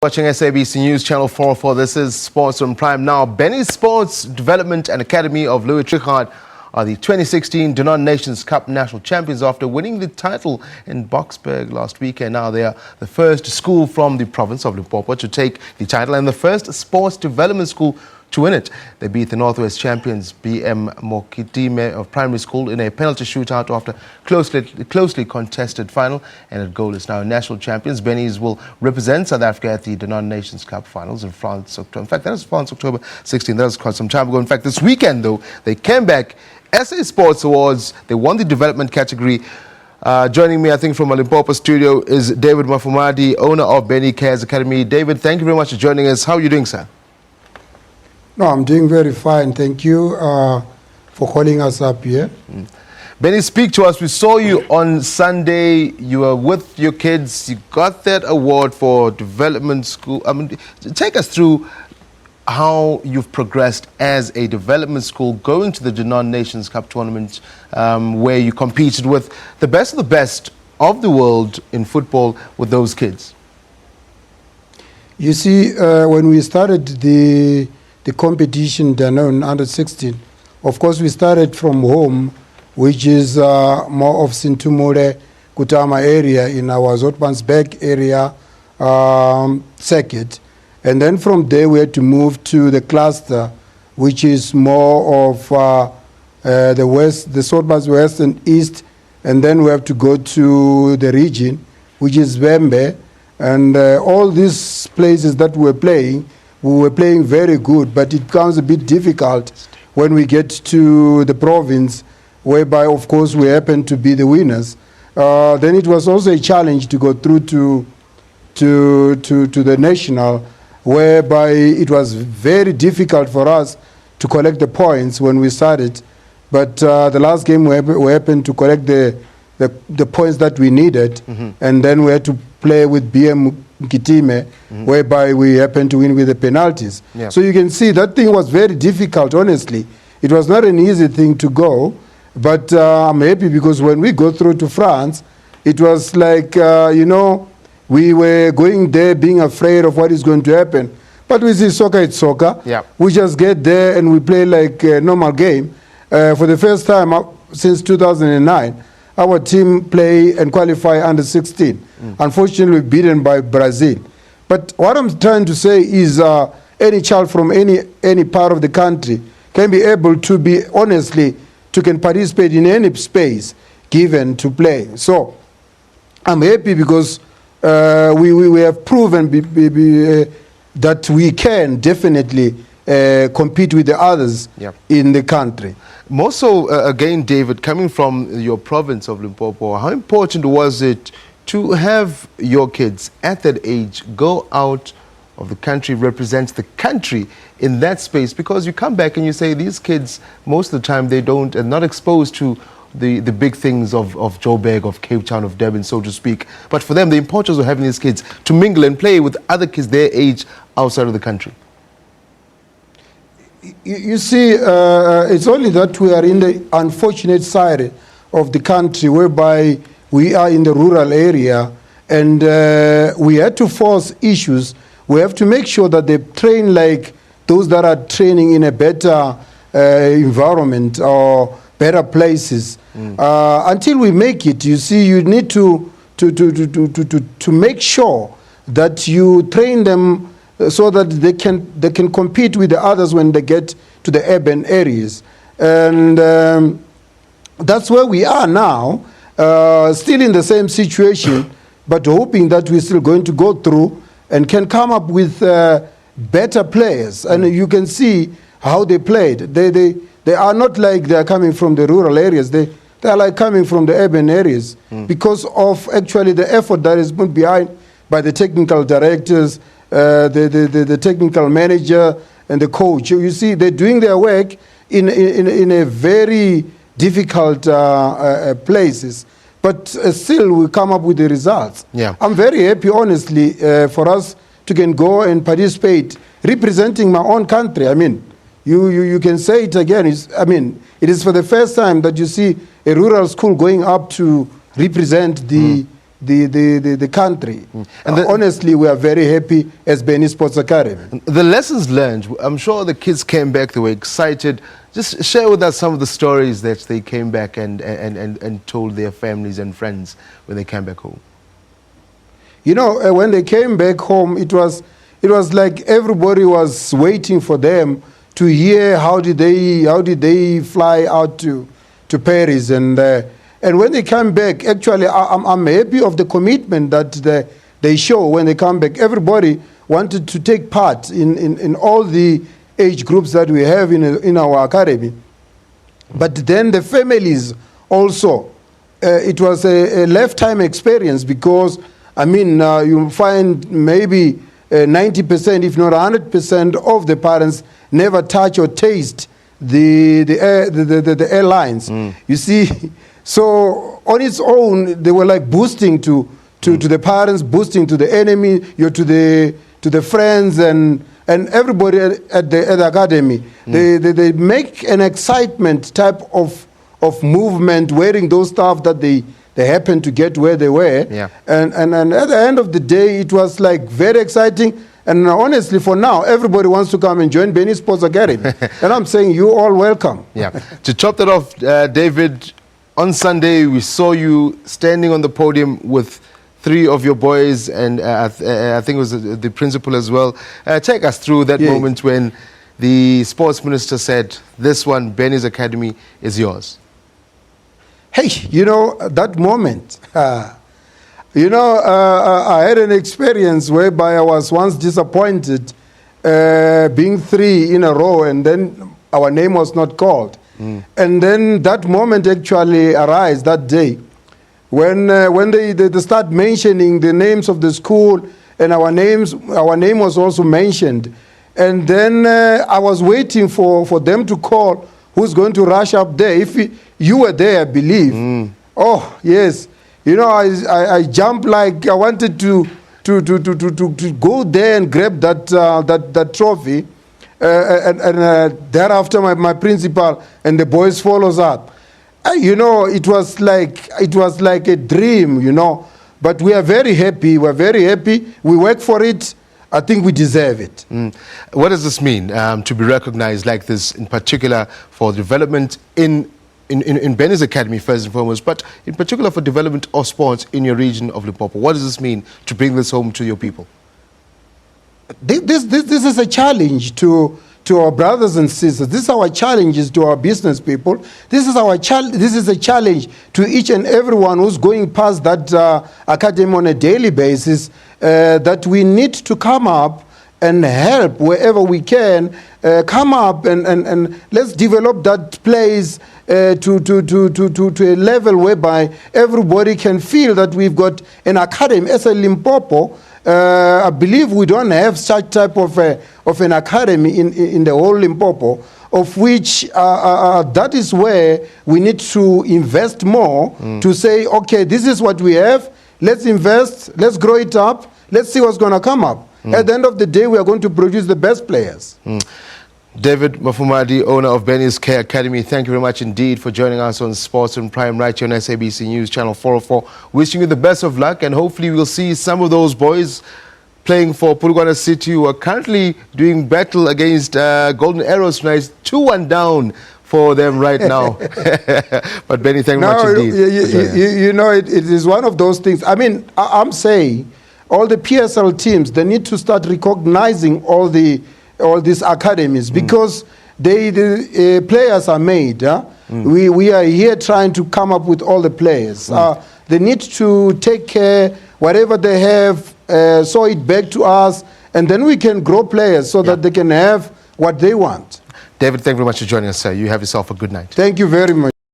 Watching SABC News Channel 404, this is Sports on Prime now. Benny Sports Development and Academy of Louis Trichardt are the 2016 Danone Nations Cup national champions after winning the title in Boksburg last weekend. Now they are the first school from the province of Limpopo to take the title and the first sports development school to win it. They beat the Northwest champions BM Mokitime Primary School in a penalty shootout after closely contested final and at goalless. Now national champions, Benny's will represent South Africa at the Danone Nations Cup finals in France. In fact, that was France October 16. That was quite some time ago. In fact, this weekend though, they came back. SA Sports Awards, they won the development category. Joining me, I think, from a Limpopo studio is David Mafumadi, owner of Benny Cares Academy. David, thank you very much for joining us. How are you doing, sir? No, I'm doing very fine. Thank you for calling us up here. Benny, speak to us. We saw you on Sunday. You were with your kids. You got that award for development school. I mean, take us through how you've progressed as a development school going to the Danone Nations Cup tournament where you competed with the best of the world in football with those kids. You see, when we started the competition Danone under 16, of course we started from home, which is more of Sintumule, Kutama area in our Zoutpansberg area circuit. And then from there we had to move to the cluster, which is more of the west, the Zoutpans west and east, and then we have to go to the region, which is Vembe. And all these places that we were playing very good, but it becomes a bit difficult when we get to the province, whereby, of course, we happen to be the winners. Then it was also a challenge to go through to the national, whereby it was very difficult for us to collect the points when we started. But the last game we happened to collect the points that we needed, and then we had to play with BM Mokitime, whereby we happened to win with the penalties. Yeah. So you can see that thing was very difficult, honestly. It was not an easy thing to go, but I'm happy because when we go through to France, it was like, we were going there being afraid of what is going to happen. But we see soccer, it's soccer. Yeah. We just get there and we play like a normal game. For the first time since 2009, our team play and qualify under 16. Unfortunately, beaten by Brazil. But what I'm trying to say is any child from any part of the country can be able to be, honestly, can participate in any space given to play. So I'm happy because we have proven that we can definitely compete with the others in the country. More so, again, David, coming from your province of Limpopo, how important was it to have your kids at that age go out of the country, represent the country in that space? Because you come back and you say these kids, most of the time, they are not exposed to the big things of Joburg, of Cape Town, of Durban, so to speak. But for them, the importance of having these kids to mingle and play with other kids their age outside of the country. You see, it's only that we are in the unfortunate side of the country whereby we are in the rural area and we had to force issues. We have to make sure that they train like those that are training in a better environment or better places. Until we make it, you see, you need to make sure that you train them so that they can compete with the others when they get to the urban areas. And that's where we are now, still in the same situation, but hoping that we're still going to go through and can come up with better players. And you can see how they played. They are not like they are coming from the rural areas. They are like coming from the urban areas because of actually the effort that is put behind by the technical directors, the technical manager and the coach. You see, they're doing their work in a very difficult places, but still we come up with the results. Yeah. I'm very happy, honestly, for us to can go and participate representing my own country. I mean, you can say it again. It is for the first time that you see a rural school going up to represent the the country. And honestly, we are very happy as Benny Sports Academy. The lessons learned, I'm sure the kids came back, they were excited. Just share with us some of the stories that they came back and told their families and friends when they came back home. You know, when they came back home, it was like everybody was waiting for them to hear how did they fly out to Paris, and when they come back, actually I'm happy of the commitment that they show when they come back. Everybody wanted to take part in all the age groups that we have in our academy, but then the families also. It was a lifetime experience, because I mean, you find maybe 90%, if not 100% of the parents never touch or taste the airlines. You see, so on its own, they were like boosting to the parents, boosting to the enemy, to the friends and everybody at the academy. They make an excitement type of movement, wearing those stuff that they happened to get where they were. Yeah. And at the end of the day, it was like very exciting. And honestly, for now, everybody wants to come and join Benny Sports Academy. And I'm saying you all welcome. Yeah. To top that off, David, on Sunday, we saw you standing on the podium with 3 of your boys, and I think it was the principal as well. Take us through that moment when the sports minister said, this one, Benny's Academy, is yours. Hey, you know, that moment, you know, I had an experience whereby I was once disappointed being 3 in a row, and then our name was not called. And then that moment actually arose that day when they start mentioning the names of the school, and our name was also mentioned. And then I was waiting for them to call who's going to rush up there. If you were there, I believe. Oh, yes. You know, I jumped like I wanted to go there and grab that trophy. And thereafter, my principal and the boys follows up. You know, it was like a dream, you know. But we are very happy. We're very happy. We work for it. I think we deserve it. What does this mean to be recognized like this, in particular for development in Benny's Academy first and foremost, but in particular for development of sports in your region of Limpopo? What does this mean to bring this home to your people? This is a challenge to our brothers and sisters. This is our challenges to our business people. This is a challenge to each and everyone who's going past that academy on a daily basis, that we need to come up and help wherever we can. Come up and let's develop that place to a level whereby everybody can feel that we've got an academy as a Limpopo. I believe we don't have such type of an academy in the whole Limpopo, of which that is where we need to invest more to say, okay, this is what we have. Let's invest. Let's grow it up. Let's see what's going to come up. At the end of the day, we are going to produce the best players. David Mafumadi, owner of Benny's Academy, thank you very much indeed for joining us on Sports on Prime right here on SABC News Channel 404. Wishing you the best of luck, and hopefully we'll see some of those boys playing for Polokwane City, who are currently doing battle against Golden Arrows tonight. 2-1 down for them right now. But Benny, thank you much indeed. You know, it is one of those things. I mean, I'm saying all the PSL teams, they need to start recognizing all these academies, because the players are made. We are here trying to come up with all the players. They need to take care, whatever they have, sow it back to us, and then we can grow players so that they can have what they want. David, thank you very much for joining us, sir. You have yourself a good night. Thank you very much.